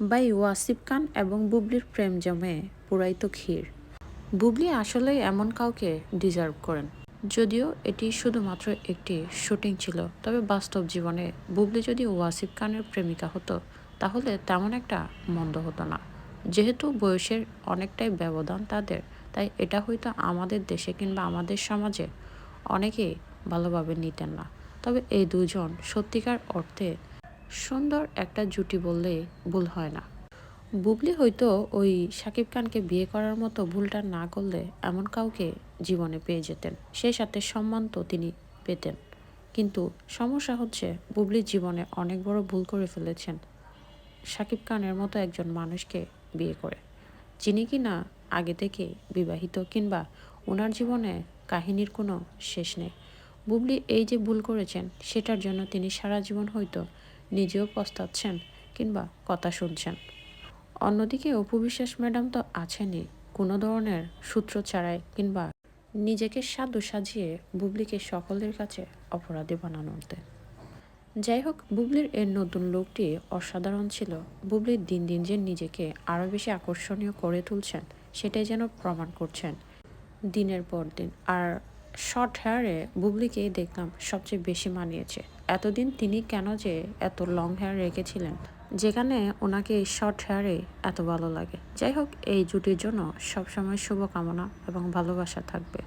ভাই ওয়াসিফ খান এবং বুবলির প্রেম জমে পুরাই তো ক্ষীর। বুবলি আসলেই এমন কাউকে ডিজার্ভ করেন। যদিও এটি শুধুমাত্র একটি শুটিং ছিল, তবে বাস্তব জীবনে বুবলি যদি ওয়াসিফ খানের প্রেমিকা হতো তাহলে তেমন একটা মন্দ হতো না। যেহেতু বয়সের অনেকটাই ব্যবধান তাদের, তাই এটা হয়তো আমাদের দেশে কিংবা আমাদের সমাজে অনেকেই ভালোভাবে নিতেন না। তবে এই দুজন সত্যিকার অর্থে সুন্দর একটা জুটি বললেই ভুল হয় না। বুবলি হয়তো ওই শাকিব খানকে বিয়ে করার মতো ভুলটা না করলে এমন কাউকে জীবনে পেয়ে যেতেন, সেই সাথে সম্মান তো তিনি পেতেন। কিন্তু সমস্যা হচ্ছে বুবলির জীবনে অনেক বড় ভুল করে ফেলেছেন শাকিব খানের মতো একজন মানুষকে বিয়ে করে, যিনি কিনা আগে থেকে বিবাহিত কিংবা ওনার জীবনে কাহিনীর কোনো শেষ নেই। বুবলি এই যে ভুল করেছেন সেটার জন্য তিনি সারা জীবন হয়তো নিজেও পস্তাচ্ছেন কিংবা কথা শুনছেন। অন্যদিকে অপু বিশ্বাস ম্যাডাম তো আছেনই, কোনো ধরনের সূত্র ছাড়াই কিংবা নিজেকে সাধু সাজিয়ে বুবলিকে সকলের কাছে অপরাধী বানানোতে। যাই হোক, বুবলির এর নতুন লুকটি অসাধারণ ছিল। বুবলির দিন দিন যে নিজেকে আরও বেশি আকর্ষণীয় করে তুলছেন সেটাই যেন প্রমাণ করছেন দিনের পর দিন। আর শর্ট হেয়ারে বুবলিকেই দেখলাম সবচেয়ে বেশি মানিয়েছে। এতদিন তিনি কেন যে এত লং হেয়ার রেখেছিলেন, যেখানে ওনাকে এই শর্ট হেয়ারে এত ভালো লাগে। যাই হোক, এই জুটির জন্য সবসময় শুভকামনা এবং ভালোবাসা থাকবে।